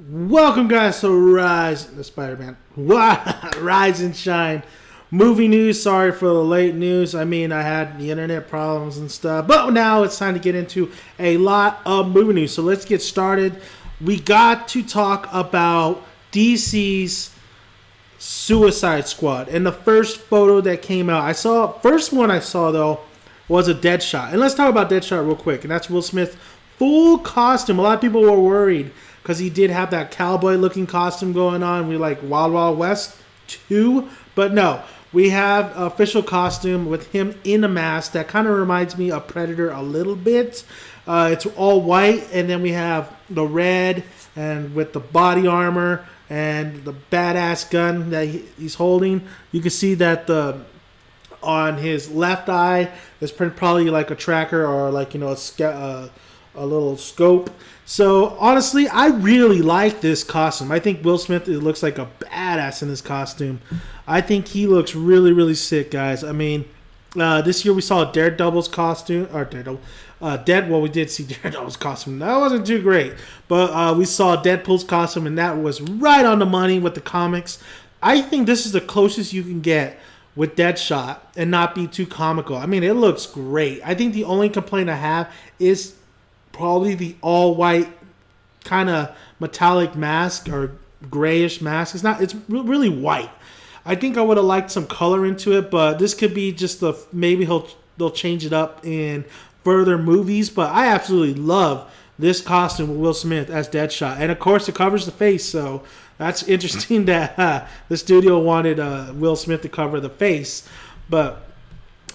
Welcome, guys, to the Spider-Man, Rise and Shine movie news. Sorry for the late news. I mean, I had the internet problems and stuff, but now it's time to get into a lot of movie news. So let's get started. We got to talk about DC's Suicide Squad, and the first photo that came out, first one I saw though was a Deadshot, and let's talk about Deadshot real quick, and that's Will Smith full costume. A lot of people were worried because he did have that cowboy-looking costume going on. We like Wild Wild West 2. But no, we have an official costume with him in a mask that kind of reminds me of Predator a little bit. It's all white, and then we have the red and with the body armor and the badass gun that he's holding. You can see that on his left eye is probably like a tracker or like, a little scope. So honestly, I really like this costume. I think Will Smith looks like a badass in this costume. I think he looks really, really sick, guys. I mean, this year we saw Daredevil's costume, or Well, we did see Daredevil's costume. That wasn't too great, but we saw Deadpool's costume, and that was right on the money with the comics. I think this is the closest you can get with Deadshot and not be too comical. I mean, it looks great. I think the only complaint I have is probably the all-white kind of metallic mask or grayish mask. It's really white. I think I would have liked some color into it, but this could be just maybe they'll change it up in further movies. But I absolutely love this costume with Will Smith as Deadshot, and of course it covers the face. So that's interesting that the studio wanted Will Smith to cover the face, but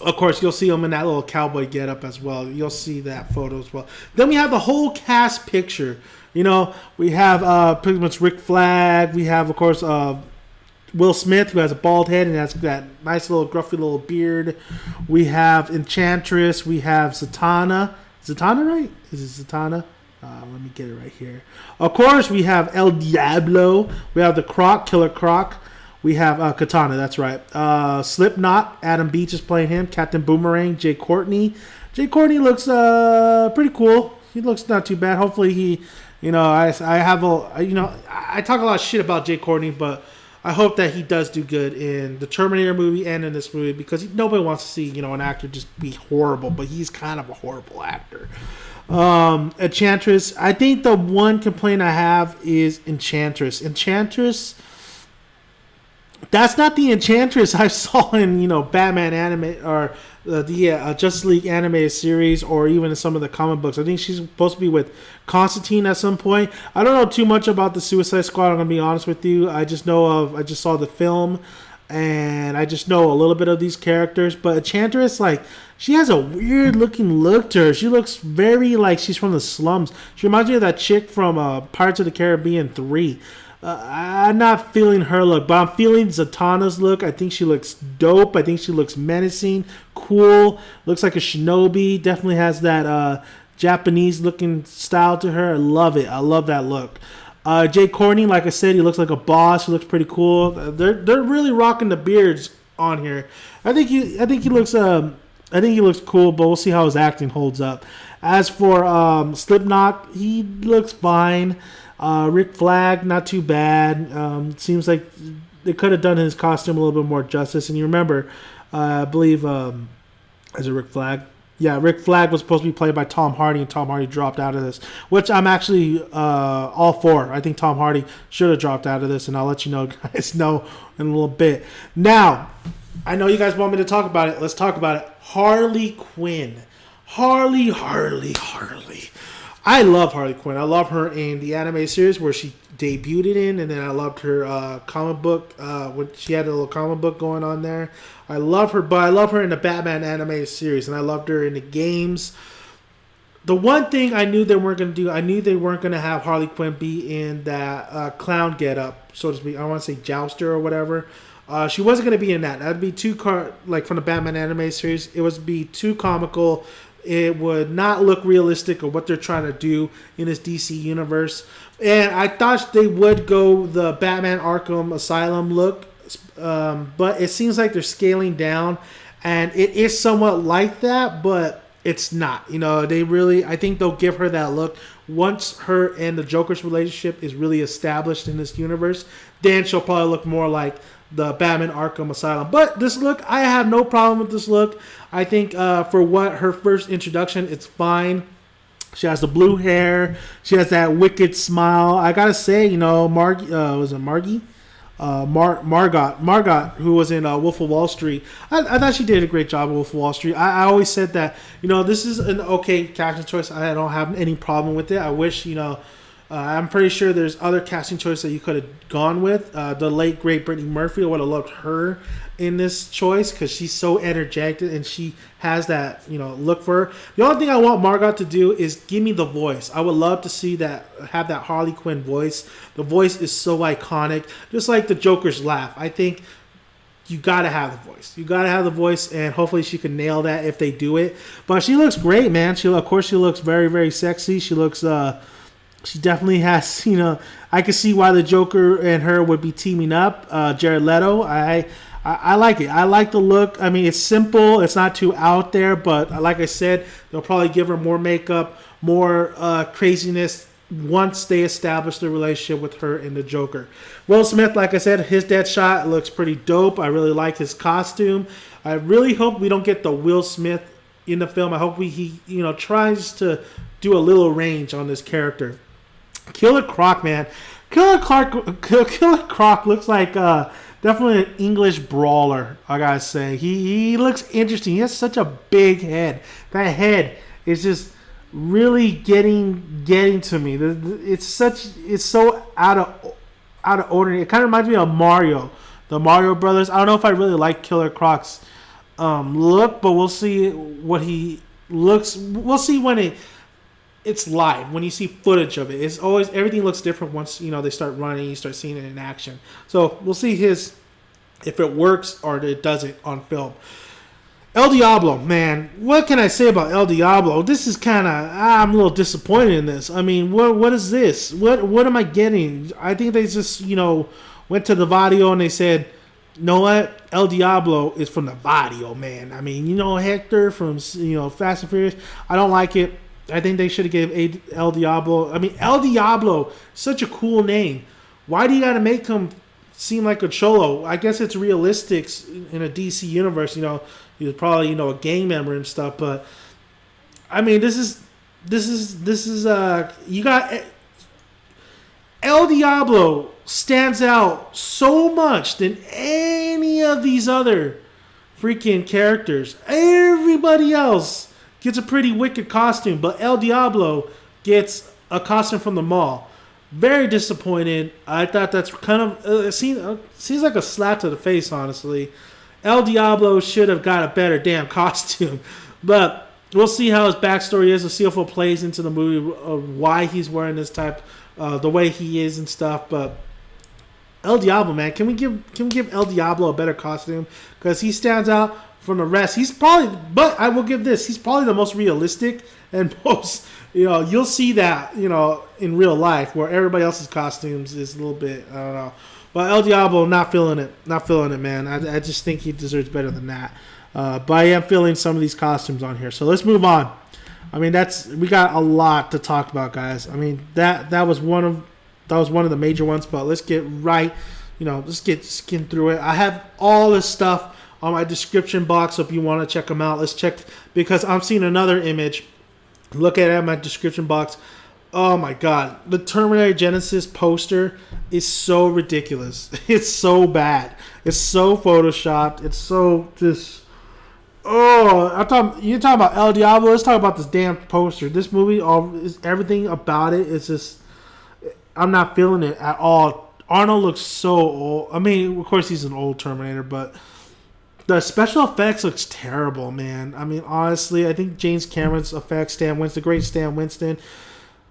of course, you'll see him in that little cowboy getup as well. You'll see that photo as well. Then we have the whole cast picture. We have pretty much Rick Flag. We have, of course, Will Smith, who has a bald head and has that nice little gruffy little beard. We have Enchantress. We have Zatanna. Zatanna, right? Is it Zatanna? Let me get it right here. Of course, we have El Diablo. We have the Croc, Killer Croc. We have Katana, that's right. Slipknot, Adam Beach is playing him. Captain Boomerang, Jay Courtney. Jay Courtney looks pretty cool. He looks not too bad. Hopefully I talk a lot of shit about Jay Courtney, but I hope that he does do good in the Terminator movie and in this movie, because nobody wants to see, an actor just be horrible, but he's kind of a horrible actor. Enchantress, I think the one complaint I have is Enchantress. Enchantress, that's not the Enchantress I saw in, Batman anime or the Justice League animated series, or even in some of the comic books. I think she's supposed to be with Constantine at some point. I don't know too much about the Suicide Squad, I'm going to be honest with you. I just saw the film, and I just know a little bit of these characters. But Enchantress, she has a weird looking look to her. She looks very like she's from the slums. She reminds me of that chick from Pirates of the Caribbean 3. I'm not feeling her look, but I'm feeling Zatanna's look. I think she looks dope. I think she looks menacing, cool. Looks like a shinobi. Definitely has that Japanese-looking style to her. I love it. I love that look. Jay Courtney, like I said, he looks like a boss. He looks pretty cool. They're really rocking the beards on here. I think he looks cool, but we'll see how his acting holds up. As for Slipknot, he looks fine. Rick Flag, not too bad. Seems like they could have done his costume a little bit more justice. And you remember, I believe, is it Rick Flag? Yeah, Rick Flag was supposed to be played by Tom Hardy, and Tom Hardy dropped out of this, which I'm actually all for. I think Tom Hardy should have dropped out of this, and I'll let you guys know in a little bit. Now, I know you guys want me to talk about it. Let's talk about it. Harley Quinn. Harley. I love Harley Quinn. I love her in the anime series where she debuted in, and then I loved her comic book when she had a little comic book going on there. I love her, but I love her in the Batman anime series, and I loved her in the games. The one thing I knew they weren't going to do, I knew they weren't going to have Harley Quinn be in that clown getup, so to speak. I want to say jouster or whatever. She wasn't going to be in that. That'd be too from the Batman anime series. It would be too comical. It would not look realistic of what they're trying to do in this DC universe. And I thought they would go the Batman Arkham Asylum look, but it seems like they're scaling down. And it is somewhat like that, but it's not. I think they'll give her that look once her and the Joker's relationship is really established in this universe. Then she'll probably look more like the Batman Arkham Asylum. But this look, I have no problem with this look. I think for what her first introduction, it's fine. She has the blue hair. She has that wicked smile. I gotta say, was it Margie? Margot, who was in Wolf of Wall Street. I thought she did a great job in Wolf of Wall Street. I always said that, this is an okay casting choice. I don't have any problem with it. I wish, I'm pretty sure there's other casting choices that you could have gone with. The late, great Brittany Murphy, I would have loved her in this choice because she's so energetic and she has that, look for her. The only thing I want Margot to do is give me the voice. I would love to see that, have that Harley Quinn voice. The voice is so iconic, just like the Joker's laugh. I think you gotta have the voice. You gotta have the voice, and hopefully she can nail that if they do it. But she looks great, man. She looks very, very sexy. She looks, she definitely has, I can see why the Joker and her would be teaming up. Jared Leto, I like it. I like the look. I mean, it's simple. It's not too out there, but like I said, they'll probably give her more makeup, more craziness once they establish the relationship with her and the Joker. Will Smith, like I said, his Deadshot looks pretty dope. I really like his costume. I really hope we don't get the Will Smith in the film. I hope he tries to do a little range on this character. Killer Croc, man. Killer Croc looks like definitely an English brawler, I gotta say. He looks interesting. He has such a big head. That head is just really getting to me. It's so out of ordinary. It kind of reminds me of Mario, the Mario Brothers. I don't know if I really like Killer Croc's look, but we'll see what he looks. We'll see when it's live, when you see footage of it. It's always, everything looks different once they start running, you start seeing it in action. So we'll see if it works or it doesn't on film. El Diablo, man, what can I say about El Diablo? This is kind of, I'm a little disappointed in this. I mean, what is this? What am I getting? I think they just went to the Vadio and they said, you know what? El Diablo is from the Vadio, man. I mean, Hector from Fast and Furious. I don't like it. I think they should have gave El Diablo. I mean, El Diablo, such a cool name. Why do you got to make him seem like a cholo? I guess it's realistic in a DC universe. He's probably a gang member and stuff. But I mean, this is you got El Diablo stands out so much than any of these other freaking characters. Everybody else gets a pretty wicked costume, but El Diablo gets a costume from the mall. Very disappointed. I thought that's kind of it seems like a slap to the face, honestly. El Diablo should have got a better damn costume, but we'll see how his backstory is. We'll see if it plays into the movie of why he's wearing this type, the way he is and stuff. But El Diablo, man, can we give El Diablo a better costume because he stands out from the rest? But I will give this, he's probably the most realistic and most, you'll see that, in real life where everybody else's costumes is a little bit, I don't know. But El Diablo, not feeling it, man. I just think he deserves better than that. But I am feeling some of these costumes on here. So let's move on. I mean, we got a lot to talk about, guys. I mean, that was one of the major ones, but let's get right, let's skim through it. I have all this stuff on my description box, so if you want to check them out, let's check, because I'm seeing another image. Look at it in my description box. Oh my god, the Terminator Genesis poster is so ridiculous. It's so bad. It's so photoshopped. It's so just. Oh, you're talking about El Diablo. Let's talk about this damn poster. This movie, everything about it is just. I'm not feeling it at all. Arnold looks so old. I mean, of course he's an old Terminator, but the special effects looks terrible, man. I mean, honestly, I think James Cameron's effects, the great Stan Winston,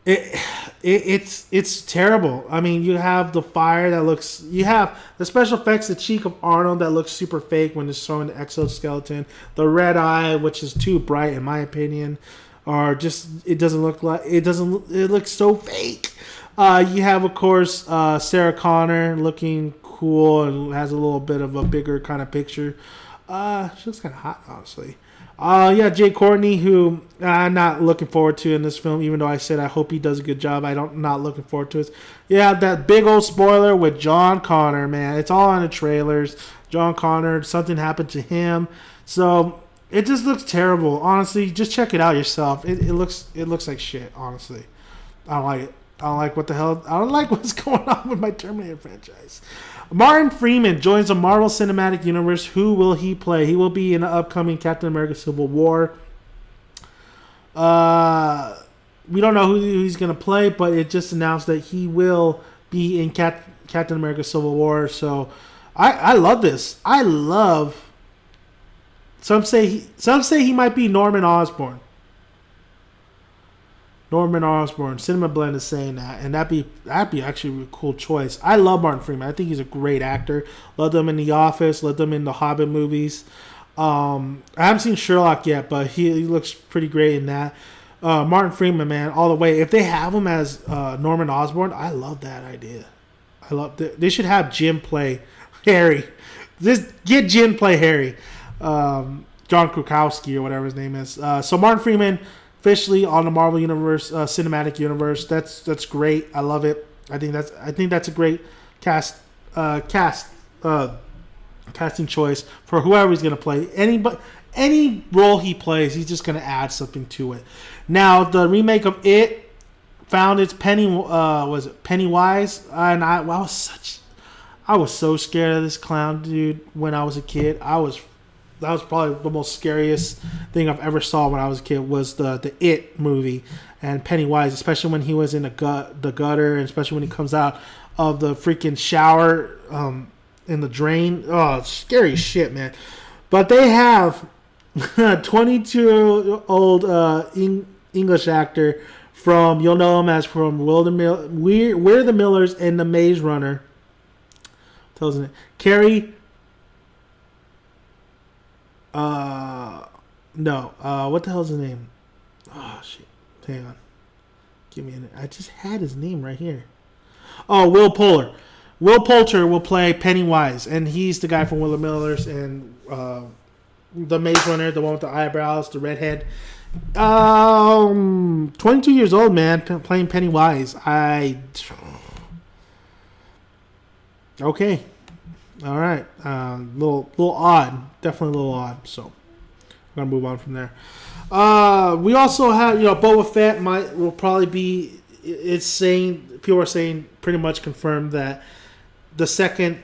it's terrible. I mean, you have the fire that looks, you have the special effects, the cheek of Arnold that looks super fake when it's showing the exoskeleton, the red eye, which is too bright in my opinion, or just it looks so fake. You have, of course, Sarah Connor looking cool and has a little bit of a bigger kind of picture. She looks kind of hot, honestly. Yeah, Jay Courtney, who I'm not looking forward to in this film, even though I said I hope he does a good job. Not looking forward to it. Yeah, that big old spoiler with John Connor, man. It's all on the trailers. John Connor, something happened to him. So it just looks terrible. Honestly, just check it out yourself. It looks like shit, honestly. I don't like it. I don't like what the hell. I don't like what's going on with my Terminator franchise. Martin Freeman joins the Marvel Cinematic Universe. Who will he play? He will be in the upcoming Captain America Civil War. We don't know who he's going to play, but it just announced that he will be in Captain America Civil War. So I love this. I love. Some say he might be Norman Osbourne. Norman Osbourne, Cinema Blend is saying that, and that'd be actually a cool choice. I love Martin Freeman. I think he's a great actor. Loved him in The Office. Loved him in the Hobbit movies. I haven't seen Sherlock yet, but he looks pretty great in that. Martin Freeman, man, all the way. If they have him as Norman Osborn, I love that idea. They should have Jim play Harry. Just get Jim play Harry. John Krakowski or whatever his name is. So Martin Freeman officially on the Marvel Universe, Cinematic Universe. That's great. I love it. I think that's a great casting choice for whoever he's gonna play. Any role he plays, he's just gonna add something to it. Now the remake of It found its Pennywise, and I was so scared of this clown dude when I was a kid. That was probably the most scariest thing I've ever saw when I was a kid was the It movie and Pennywise, especially when he was in the gutter, and especially when he comes out of the freaking shower in the drain. Oh, scary shit, man. But they have 22-year-old English actor from, you'll know him as from We're the Millers and The Maze Runner. Tells it. Carrie. What the hell's his name? Oh, shit. Hang on. Give me a minute. I just had his name right here. Oh, Will Poulter. Will Poulter will play Pennywise, and he's the guy from Will the Millers and The Maze Runner, the one with the eyebrows, the redhead. 22 years old, man, playing Pennywise. Okay. All right. Little odd. Definitely a little odd. So I'm gonna move on from there. We also have, Boba Fett will probably be. People are saying pretty much confirmed that the second,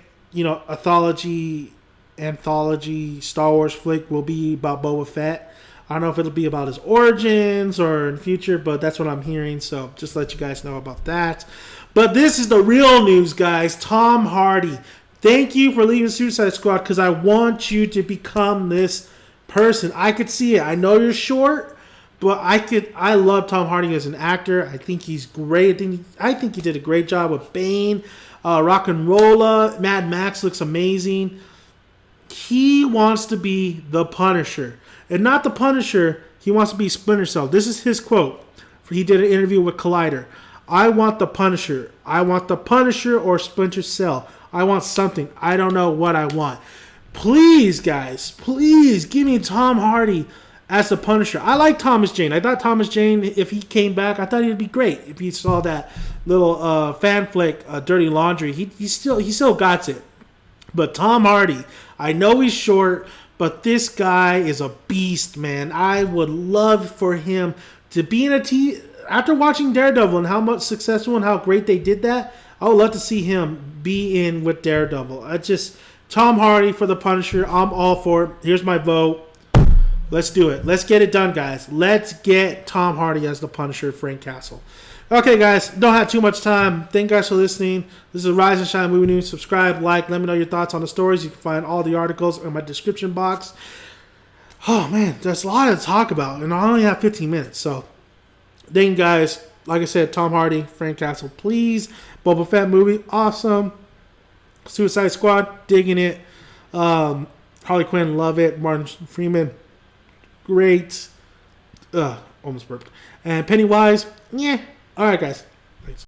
anthology Star Wars flick will be about Boba Fett. I don't know if it'll be about his origins or in the future, but that's what I'm hearing. So just to let you guys know about that. But this is the real news, guys. Tom Hardy. Thank you for leaving Suicide Squad, because I want you to become this person. I could see it. I know you're short, but I love Tom Hardy as an actor. I think he's great. I think he did a great job with Bane, Rock and Rolla. Mad Max looks amazing. He wants to be the Punisher. And not the Punisher, he wants to be Splinter Cell. This is his quote. He did an interview with Collider. I want the Punisher. I want the Punisher or Splinter Cell. I want something. I don't know what I want. Please, guys, please give me Tom Hardy as the Punisher. I like Thomas Jane. I thought Thomas Jane, if he came back, I thought he'd be great. If he saw that little fan flick, Dirty Laundry, he still got it. But Tom Hardy, I know he's short, but this guy is a beast, man. I would love for him to be in after watching Daredevil and how much successful and how great they did that. I would love to see him be in with Daredevil. Tom Hardy for the Punisher. I'm all for it. Here's my vote. Let's do it. Let's get it done, guys. Let's get Tom Hardy as the Punisher, Frank Castle. Okay, guys. Don't have too much time. Thank you guys for listening. This is Rise and Shine Movie News. Subscribe, like, let me know your thoughts on the stories. You can find all the articles in my description box. Oh, man. There's a lot to talk about, and I only have 15 minutes. So, thank you, guys. Like I said, Tom Hardy, Frank Castle, please. Boba Fett movie, awesome. Suicide Squad, digging it. Harley Quinn, love it. Martin Freeman, great. Almost burped. And Pennywise, yeah. All right, guys. Thanks.